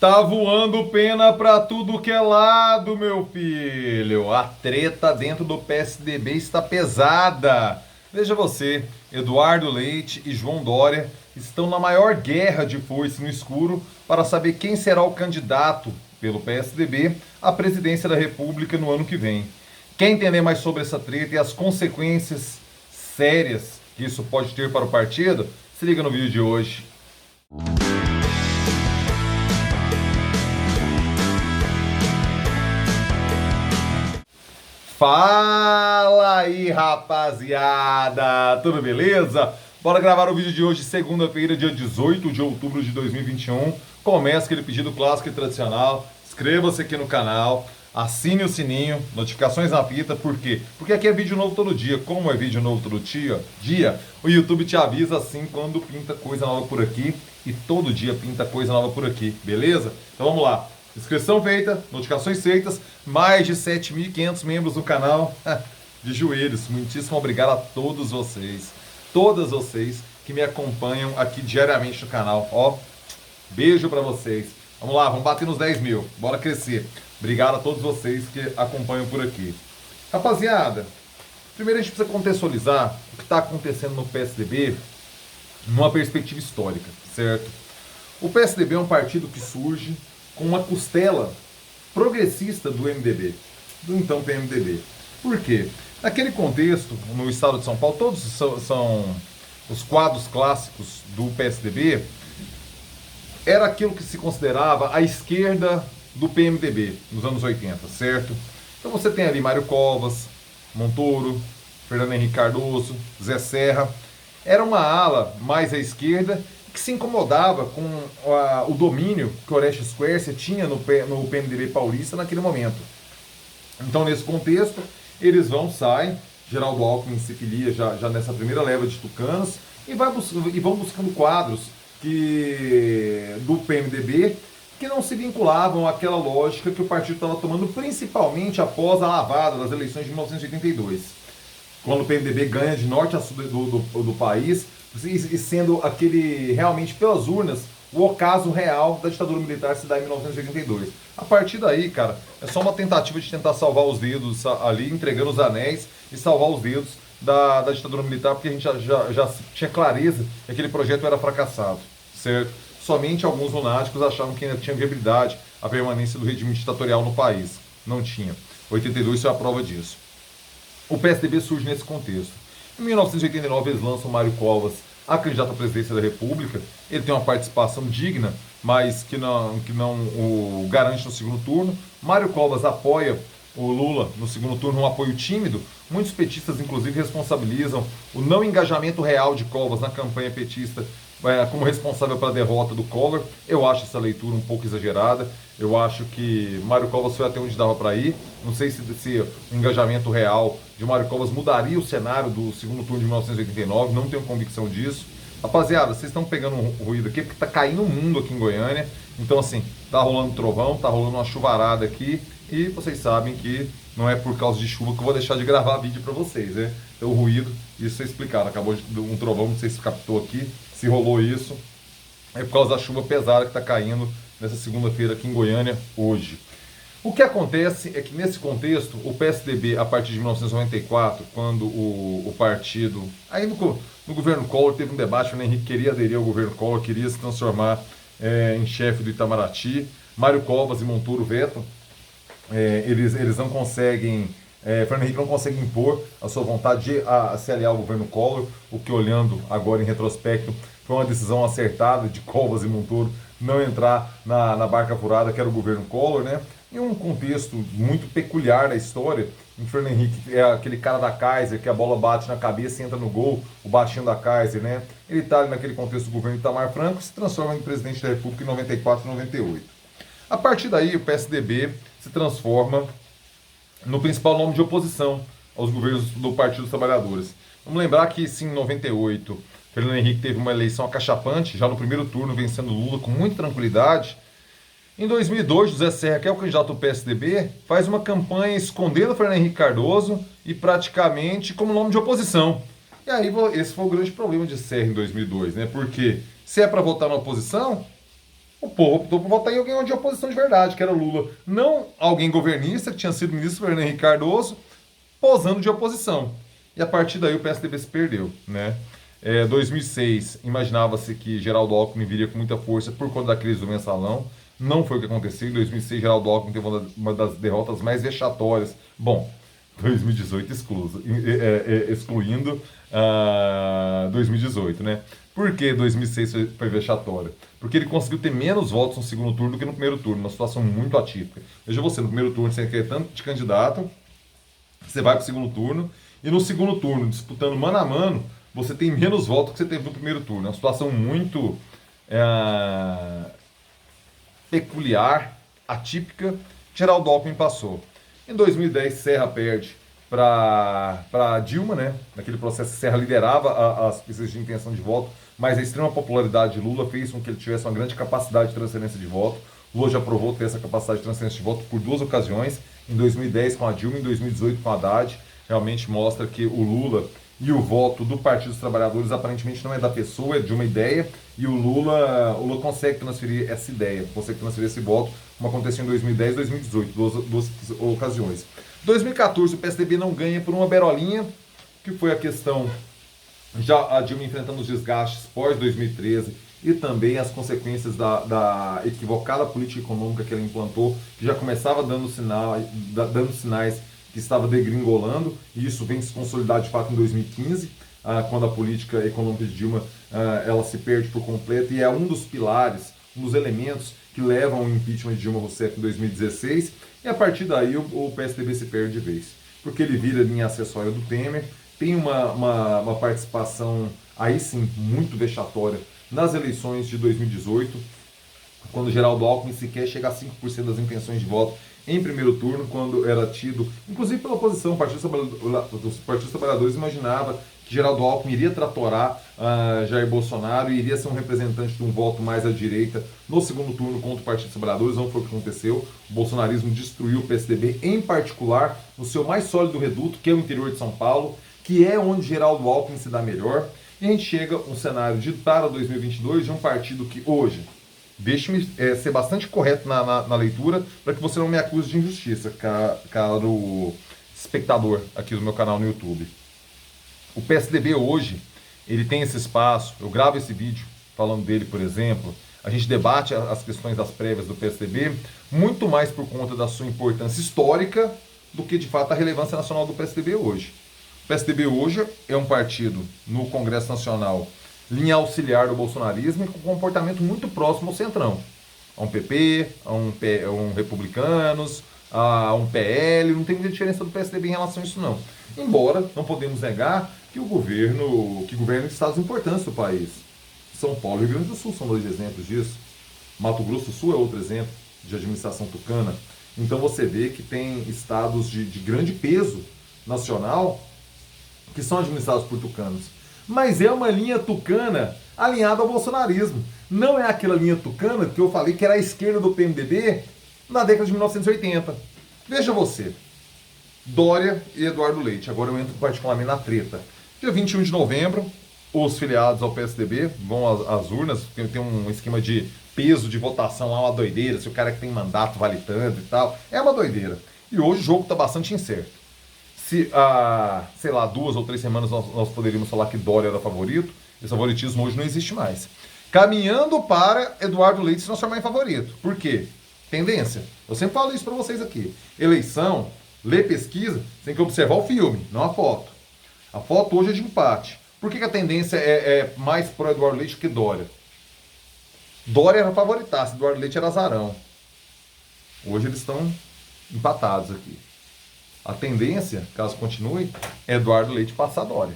Tá voando pena pra tudo que é lado, meu filho. A treta dentro do PSDB está pesada. Veja você, Eduardo Leite e João Dória estão na maior guerra de foice no escuro para saber quem será o candidato pelo PSDB à presidência da República no ano que vem. Quer entender mais sobre essa treta e as consequências sérias que isso pode ter para o partido? Se liga no vídeo de hoje. Fala aí, rapaziada! Tudo beleza? Bora gravar o vídeo de hoje, segunda-feira, dia 18 de outubro de 2021. Começa aquele pedido clássico e tradicional. Inscreva-se aqui no canal, assine o sininho, notificações na fita. Por quê? Porque aqui é vídeo novo todo dia. Como é vídeo novo todo dia, o YouTube te avisa assim quando pinta coisa nova por aqui. E todo dia pinta coisa nova por aqui, beleza? Então vamos lá. Inscrição feita, notificações feitas, mais de 7.500 membros no canal. De joelhos, muitíssimo obrigado a todos vocês, todas vocês que me acompanham aqui diariamente no canal. Ó, beijo pra vocês. Vamos lá, vamos bater nos 10 mil, bora crescer. Obrigado a todos vocês que acompanham por aqui. Rapaziada, primeiro a gente precisa contextualizar o que está acontecendo no PSDB numa perspectiva histórica, certo? O PSDB é um partido que surge com uma costela progressista do MDB, do então PMDB. Por quê? Naquele contexto, no estado de São Paulo, todos são os quadros clássicos do PSDB, era aquilo que se considerava a esquerda do PMDB, nos anos 80, certo? Então você tem ali Mário Covas, Montoro, Fernando Henrique Cardoso, Zé Serra. Era uma ala mais à esquerda que se incomodava com o domínio que Orestes Quercia tinha no PMDB paulista naquele momento. Então, nesse contexto, eles saem, Geraldo Alckmin se filia já nessa primeira leva de tucanos, e vão buscando quadros do PMDB que não se vinculavam àquela lógica que o partido estava tomando, principalmente após a lavada das eleições de 1982. Quando o PMDB ganha de norte a sul do país, e sendo aquele, realmente, pelas urnas, o ocaso real da ditadura militar se dá em 1982. A partir daí, cara, é só uma tentativa de tentar salvar os dedos ali, entregando os anéis e salvar os dedos da ditadura militar, porque a gente já tinha clareza que aquele projeto era fracassado, certo? Somente alguns lunáticos achavam que ainda tinha viabilidade a permanência do regime ditatorial no país. Não tinha. 82 foi a prova disso. O PSDB surge nesse contexto. Em 1989 eles lançam Mário Covas a candidato à presidência da República. Ele tem uma participação digna, mas que não o garante no segundo turno. Mário Covas apoia o Lula no segundo turno, um apoio tímido. Muitos petistas, inclusive, responsabilizam o não engajamento real de Covas na campanha petista como responsável pela derrota do Collor. Eu acho essa leitura um pouco exagerada. Eu acho que Mário Covas foi até onde dava para ir. Não sei se o engajamento real de Mário Covas mudaria o cenário do segundo turno de 1989. Não tenho convicção disso. Rapaziada, vocês estão pegando um ruído aqui porque tá caindo o mundo aqui em Goiânia. Então, assim, tá rolando trovão, tá rolando uma chuvarada aqui. E vocês sabem que não é por causa de chuva que eu vou deixar de gravar vídeo para vocês, né? Então, o ruído, isso é explicado. Acabou de um trovão, não sei se captou aqui, se rolou isso. É por causa da chuva pesada que está caindo nessa segunda-feira aqui em Goiânia hoje. O que acontece é que nesse contexto, o PSDB, a partir de 1994, quando o partido... Aí no governo Collor teve um debate, o Henrique queria aderir ao governo Collor, queria se transformar em chefe do Itamaraty. Mário Covas e Montoro vetam. Eles não conseguem... Fernando Henrique não consegue impor a sua vontade de se aliar ao governo Collor, o que, olhando agora em retrospecto, foi uma decisão acertada de Covas e Montoro não entrar na barca furada que era o governo Collor, né? Em um contexto muito peculiar da história, em que Fernando Henrique é aquele cara da Kaiser, que a bola bate na cabeça e entra no gol, o baixinho da Kaiser, né? Ele está ali naquele contexto do governo Itamar Franco, se transforma em presidente da República em 94 e 98. A partir daí, o PSDB se transforma no principal nome de oposição aos governos do Partido dos Trabalhadores. Vamos lembrar que, sim, em 98, Fernando Henrique teve uma eleição acachapante, já no primeiro turno, vencendo Lula com muita tranquilidade. Em 2002, José Serra, que é o candidato do PSDB, faz uma campanha escondendo Fernando Henrique Cardoso e praticamente como nome de oposição. E aí, esse foi o grande problema de Serra em 2002, né? Porque se é para votar na oposição, O povo optou por votar em alguém de oposição de verdade, que era Lula. Não alguém governista, que tinha sido ministro Fernando Henrique Cardoso, posando de oposição. E a partir daí o PSDB se perdeu, né? 2006, imaginava-se que Geraldo Alckmin viria com muita força por conta da crise do mensalão. Não foi o que aconteceu. Em 2006, Geraldo Alckmin teve uma das derrotas mais vexatórias. Bom, 2018 excluindo 2018, né? Por que 2006 foi vexatório? Porque ele conseguiu ter menos votos no segundo turno do que no primeiro turno, uma situação muito atípica. Veja você, no primeiro turno você quer tanto de candidato, você vai para o segundo turno, e no segundo turno, disputando mano a mano, você tem menos votos que você teve no primeiro turno. É uma situação muito peculiar, atípica, que Geraldo Alckmin passou. Em 2010, Serra perde para Dilma, né? Naquele processo, Serra liderava as pesquisas de intenção de voto, mas a extrema popularidade de Lula fez com que ele tivesse uma grande capacidade de transferência de voto. Lula já provou ter essa capacidade de transferência de voto por duas ocasiões, em 2010 com a Dilma e em 2018 com a Haddad. Realmente mostra que o Lula e o voto do Partido dos Trabalhadores aparentemente não é da pessoa, é de uma ideia, e o Lula consegue transferir essa ideia, consegue transferir esse voto, como aconteceu em 2010 e 2018, duas ocasiões. 2014 o PSDB não ganha por uma berolinha, que foi a questão, já a Dilma enfrentando os desgastes pós-2013 e também as consequências da equivocada política econômica que ela implantou, que já começava dando sinais que estava degringolando, e isso vem se consolidar de fato em 2015, quando a política econômica de Dilma ela se perde por completo, e é um dos pilares, um dos elementos que levam ao impeachment de Dilma Rousseff em 2016, e a partir daí o PSDB se perde de vez, porque ele vira linha acessória do Temer, tem uma participação aí sim muito vexatória nas eleições de 2018, quando Geraldo Alckmin sequer chega a 5% das intenções de voto em primeiro turno, quando era tido, inclusive pela oposição, o Partido dos Trabalhadores imaginava que Geraldo Alckmin iria tratorar Jair Bolsonaro e iria ser um representante de um voto mais à direita no segundo turno contra o Partido dos Trabalhadores. Não foi o que aconteceu. O bolsonarismo destruiu o PSDB, em particular no seu mais sólido reduto, que é o interior de São Paulo, que é onde Geraldo Alckmin se dá melhor. E a gente chega a um cenário para 2022 de um partido que hoje, deixe-me ser bastante correto na leitura, para que você não me acuse de injustiça, caro espectador aqui do meu canal no YouTube. O PSDB hoje, ele tem esse espaço, eu gravo esse vídeo falando dele, por exemplo, a gente debate as questões das prévias do PSDB, muito mais por conta da sua importância histórica do que, de fato, a relevância nacional do PSDB hoje. O PSDB hoje é um partido no Congresso Nacional linha auxiliar do bolsonarismo e com comportamento muito próximo ao Centrão. A um PP, a um Republicanos, a um PL, não tem muita diferença do PSDB em relação a isso não. Embora não podemos negar que governa em estados importantes do país. São Paulo e Rio Grande do Sul são dois exemplos disso. Mato Grosso do Sul é outro exemplo de administração tucana. Então você vê que tem estados de grande peso nacional que são administrados por tucanos. Mas é uma linha tucana alinhada ao bolsonarismo. Não é aquela linha tucana que eu falei que era a esquerda do PMDB na década de 1980. Veja você, Dória e Eduardo Leite. Agora eu entro particularmente na treta. Dia 21 de novembro, os filiados ao PSDB vão às urnas, tem um esquema de peso de votação lá, uma doideira, se o cara que tem mandato vale tanto e tal. É uma doideira. E hoje o jogo está bastante incerto. Se sei lá, 2 ou 3 semanas nós poderíamos falar que Dória era favorito, esse favoritismo hoje não existe mais. Caminhando para Eduardo Leite se transformar em favorito. Por quê? Tendência. Eu sempre falo isso para vocês aqui. Eleição, ler pesquisa, tem que observar o filme, não a foto. A foto hoje é de empate. Por que a tendência é mais pro Eduardo Leite que Dória? Dória era favoritaço, Eduardo Leite era azarão. Hoje eles estão empatados aqui. A tendência, caso continue, é Eduardo Leite passar Dória.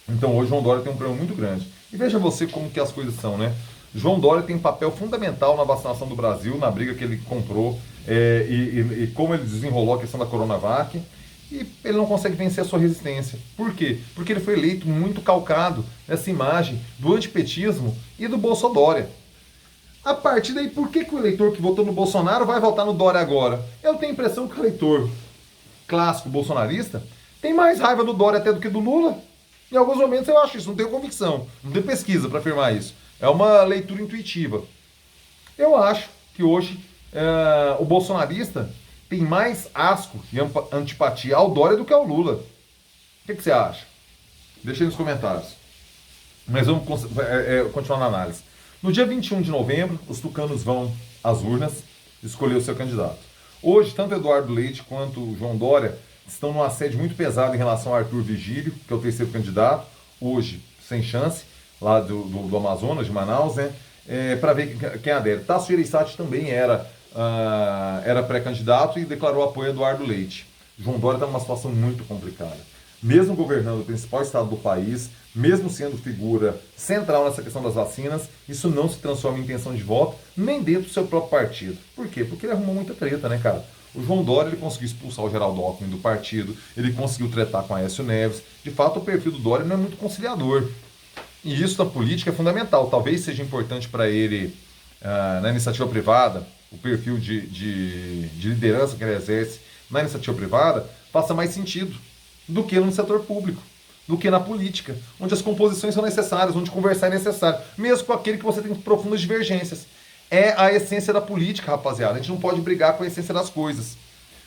Então hoje João Dória tem um problema muito grande. E veja você como que as coisas são, né? João Dória tem um papel fundamental na vacinação do Brasil, na briga que ele comprou e como ele desenrolou a questão da Coronavac. E ele não consegue vencer a sua resistência. Por quê? Porque ele foi eleito muito calcado nessa imagem do antipetismo e do Bolsodória. A partir daí, por que o eleitor que votou no Bolsonaro vai votar no Dória agora? Eu tenho a impressão que o eleitor clássico bolsonarista tem mais raiva do Dória até do que do Lula. Em alguns momentos eu acho isso, não tenho convicção, não tenho pesquisa para afirmar isso. É uma leitura intuitiva. Eu acho que hoje o bolsonarista tem mais asco e antipatia ao Dória do que ao Lula. O que você acha? Deixa aí nos comentários. Mas vamos continuar na análise. No dia 21 de novembro, os tucanos vão às urnas escolher o seu candidato. Hoje, tanto Eduardo Leite quanto João Dória estão num assédio muito pesado em relação a Arthur Vigílio, que é o terceiro candidato, hoje sem chance, lá do Amazonas, de Manaus, né? Para ver quem adere. Tasso Gereissati também era pré-candidato e declarou apoio a Eduardo Leite. João Dória está numa situação muito complicada. Mesmo governando o principal estado do país, mesmo sendo figura central nessa questão das vacinas, isso não se transforma em intenção de voto, nem dentro do seu próprio partido. Por quê? Porque ele arrumou muita treta, né, cara? O João Dória ele conseguiu expulsar o Geraldo Alckmin do partido, ele conseguiu tretar com Aécio Neves. De fato, o perfil do Dória não é muito conciliador. E isso na política é fundamental. Talvez seja importante para ele, na iniciativa privada, o perfil de liderança que ele exerce na iniciativa privada, faça mais sentido do que no setor público, do que na política, onde as composições são necessárias, onde conversar é necessário, mesmo com aquele que você tem profundas divergências. É a essência da política, rapaziada. A gente não pode brigar com a essência das coisas.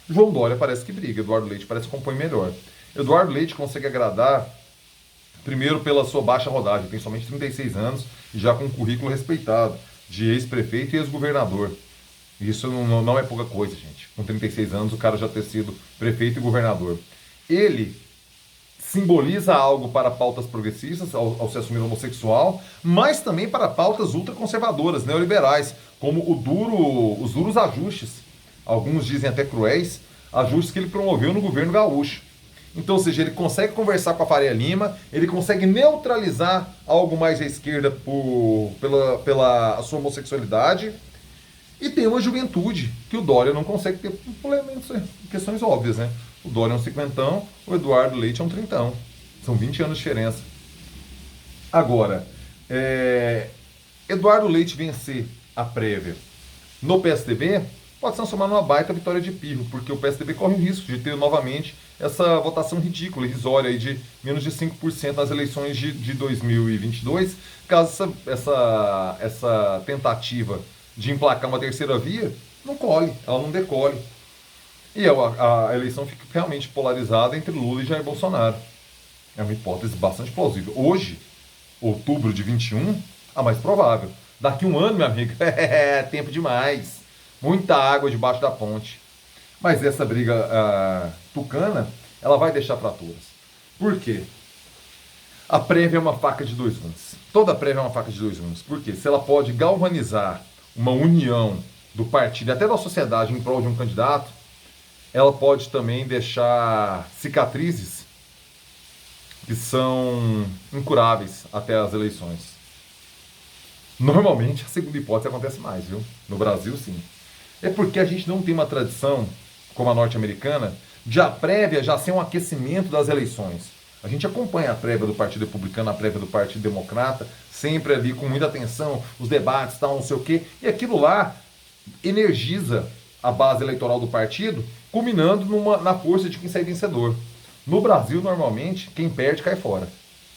João Dória parece que briga, Eduardo Leite parece que compõe melhor. Eduardo Leite consegue agradar, primeiro pela sua baixa rodagem, tem somente 36 anos e já com um currículo respeitado, de ex-prefeito e ex-governador. Isso não é pouca coisa, gente. Com 36 anos o cara já ter sido prefeito e governador. Ele simboliza algo para pautas progressistas, ao se assumir homossexual, mas também para pautas ultraconservadoras, neoliberais, como os duros ajustes, alguns dizem até cruéis, ajustes que ele promoveu no governo gaúcho. Então, ou seja, ele consegue conversar com a Faria Lima, ele consegue neutralizar algo mais à esquerda pela sua homossexualidade, e tem uma juventude que o Dória não consegue ter por questões óbvias, né? O Dória é um cinquentão, o Eduardo Leite é um trintão. São 20 anos de diferença. Agora, Eduardo Leite vencer a prévia no PSDB pode se transformar numa baita vitória de pirro, porque o PSDB corre o risco de ter novamente essa votação ridícula, irrisória aí de menos de 5% nas eleições de 2022, caso essa tentativa de emplacar uma terceira via não colhe, ela não decole. E a eleição fica realmente polarizada entre Lula e Jair Bolsonaro. É uma hipótese bastante plausível. Hoje, outubro de 21, a mais provável. Daqui um ano, meu amigo, é tempo demais. Muita água debaixo da ponte. Mas essa briga tucana, ela vai deixar fraturas. Por quê? A prévia é uma faca de dois gumes. Toda prévia é uma faca de dois gumes. Por quê? Se ela pode galvanizar uma união do partido e até da sociedade em prol de um candidato, ela pode também deixar cicatrizes que são incuráveis até as eleições. Normalmente a segunda hipótese acontece mais, viu? No Brasil, sim. É porque a gente não tem uma tradição, como a norte-americana, de a prévia já ser um aquecimento das eleições. A gente acompanha a prévia do Partido Republicano, a prévia do Partido Democrata, sempre ali com muita atenção, os debates, tal, não sei o quê. E aquilo lá energiza a base eleitoral do partido, culminando na força de quem sai vencedor. No Brasil, normalmente, quem perde cai fora.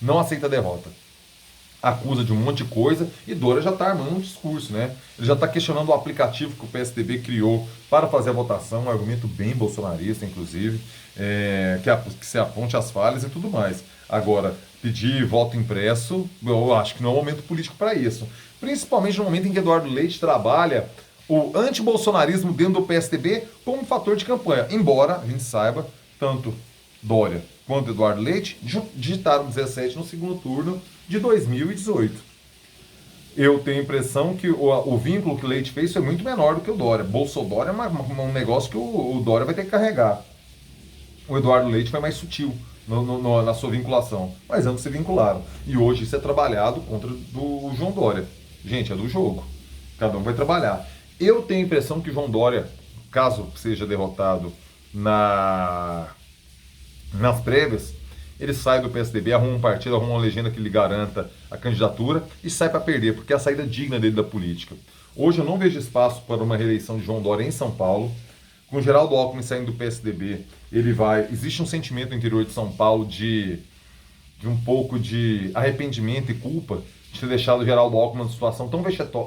Não aceita a derrota. Acusa de um monte de coisa e Dória já está armando um discurso, né? Ele já está questionando o aplicativo que o PSDB criou para fazer a votação, um argumento bem bolsonarista, inclusive, que se aponte as falhas e tudo mais. Agora, pedir voto impresso, eu acho que não é um momento político para isso. Principalmente no momento em que Eduardo Leite trabalha o antibolsonarismo dentro do PSDB como fator de campanha. Embora, a gente saiba, tanto Dória quanto Eduardo Leite digitaram 17 no segundo turno de 2018. Eu tenho a impressão que o vínculo que o Leite fez foi muito menor do que o Dória. Bolsodória é um negócio que o Dória vai ter que carregar. O Eduardo Leite foi mais sutil na sua vinculação. Mas ambos se vincularam. E hoje isso é trabalhado contra do João Dória. Gente, é do jogo. Cada um vai trabalhar. Eu tenho a impressão que João Dória, caso seja derrotado nas prévias, ele sai do PSDB, arruma um partido, arruma uma legenda que lhe garanta a candidatura e sai para perder, porque é a saída digna dele da política. Hoje eu não vejo espaço para uma reeleição de João Dória em São Paulo. Com Geraldo Alckmin saindo do PSDB, existe um sentimento no interior de São Paulo de um pouco de arrependimento e culpa de ter deixado o Geraldo Alckmin numa situação tão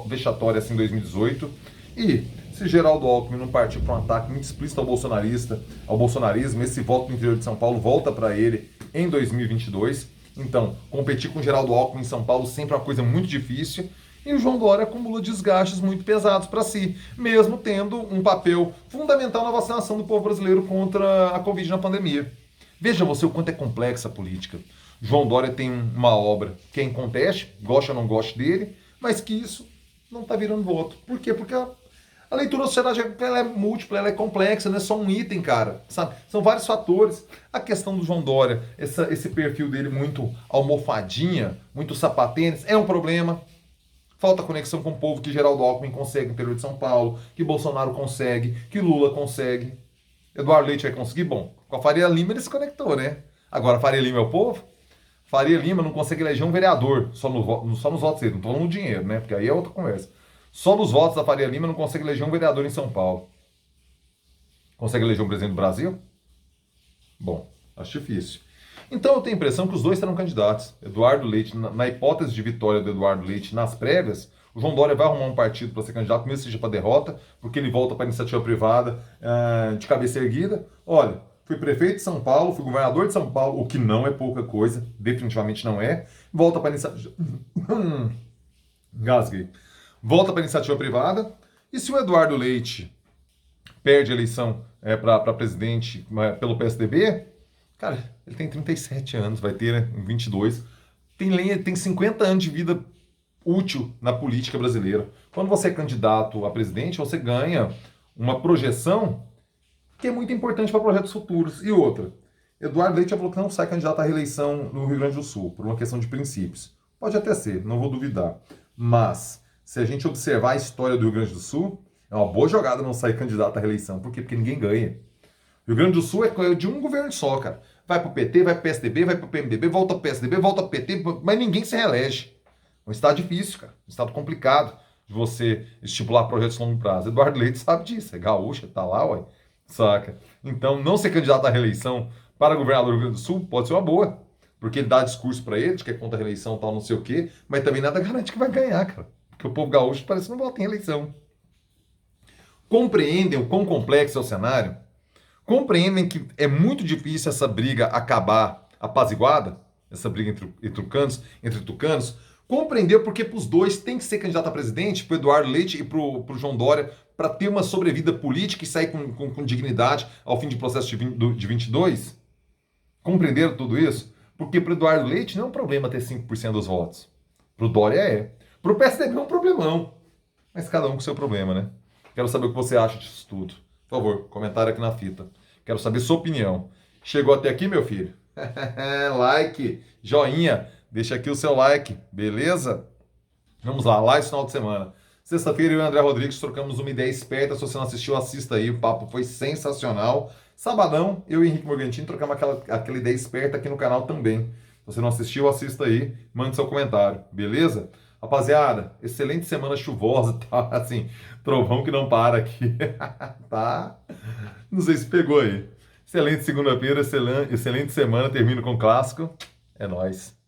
vexatória assim em 2018. E se Geraldo Alckmin não partir para um ataque muito explícito ao bolsonarismo, esse voto no interior de São Paulo volta para ele em 2022. Então, competir com Geraldo Alckmin em São Paulo sempre é uma coisa muito difícil. E o João Dória acumula desgastes muito pesados para si, mesmo tendo um papel fundamental na vacinação do povo brasileiro contra a Covid na pandemia. Veja você o quanto é complexa a política. João Dória tem uma obra que é inconteste, goste ou não goste dele, mas que isso não está virando voto. Por quê? Porque a leitura da sociedade ela é múltipla, ela é complexa, não é só um item, cara. Sabe? São vários fatores. A questão do João Dória, esse perfil dele muito almofadinha, muito sapatênis, é um problema. Falta conexão com o povo que Geraldo Alckmin consegue no interior de São Paulo, que Bolsonaro consegue, que Lula consegue. Eduardo Leite vai conseguir? Bom, com a Faria Lima ele se conectou, né? Agora, Faria Lima é o povo? Faria Lima não consegue eleger um vereador, só nos votos dele, não estou falando no dinheiro, né? Porque aí é outra conversa. Só nos votos da Faria Lima não consegue eleger um vereador em São Paulo. Consegue eleger um presidente do Brasil? Bom, acho difícil. Então eu tenho a impressão que os dois serão candidatos. Eduardo Leite, na hipótese de vitória do Eduardo Leite nas prévias, o João Dória vai arrumar um partido para ser candidato, mesmo que seja para derrota, porque ele volta para a iniciativa privada de cabeça erguida. Olha, fui prefeito de São Paulo, fui governador de São Paulo, o que não é pouca coisa, definitivamente não é. Volta para a iniciativa... Gasguei. Volta para a iniciativa privada. E se o Eduardo Leite perde a eleição para presidente pelo PSDB, cara, ele tem 37 anos, vai ter, né, em 22. Tem 50 anos de vida útil na política brasileira. Quando você é candidato a presidente, você ganha uma projeção que é muito importante para projetos futuros. E outra, Eduardo Leite já falou que não sai candidato à reeleição no Rio Grande do Sul, por uma questão de princípios. Pode até ser, não vou duvidar. Mas, se a gente observar a história do Rio Grande do Sul, é uma boa jogada não sair candidato à reeleição. Por quê? Porque ninguém ganha. O Rio Grande do Sul é de um governo só, cara. Vai pro PT, vai pro PSDB, vai pro PMDB, volta pro PSDB, volta pro PT, mas ninguém se reelege. É um estado difícil, cara. Um estado complicado de você estipular projetos de longo prazo. Eduardo Leite sabe disso. É gaúcho, tá lá, ué. Saca? Então, não ser candidato à reeleição para governador do Rio Grande do Sul pode ser uma boa. Porque ele dá discurso para ele, de que é contra a reeleição, tal, não sei o quê. Mas também nada garante que vai ganhar, cara. Porque o povo gaúcho parece que não vota em eleição. Compreendem o quão complexo é o cenário? Compreendem que é muito difícil essa briga acabar apaziguada? Essa briga entre tucanos? Compreendeu porque para os dois tem que ser candidato a presidente, para o Eduardo Leite e para o João Dória, para ter uma sobrevida política e sair com dignidade ao fim de processo de 22? Compreenderam tudo isso? Porque para o Eduardo Leite não é um problema ter 5% dos votos. Para o Dória é. Para o PSDB é um problemão. Mas cada um com seu problema, né? Quero saber o que você acha disso tudo. Por favor, comentário aqui na fita. Quero saber sua opinião. Chegou até aqui, meu filho? Like, joinha. Deixa aqui o seu like, beleza? Vamos lá, lá esse final de semana. Sexta-feira eu e o André Rodrigues trocamos uma ideia esperta. Se você não assistiu, assista aí. O papo foi sensacional. Sabadão, eu e Henrique Morgantini trocamos aquela ideia esperta aqui no canal também. Se você não assistiu, assista aí. Mande seu comentário, beleza? Rapaziada, excelente semana chuvosa, tá? Assim, trovão que não para aqui, tá? Não sei se pegou aí. Excelente segunda-feira, excelente semana, termino com o clássico. É nóis.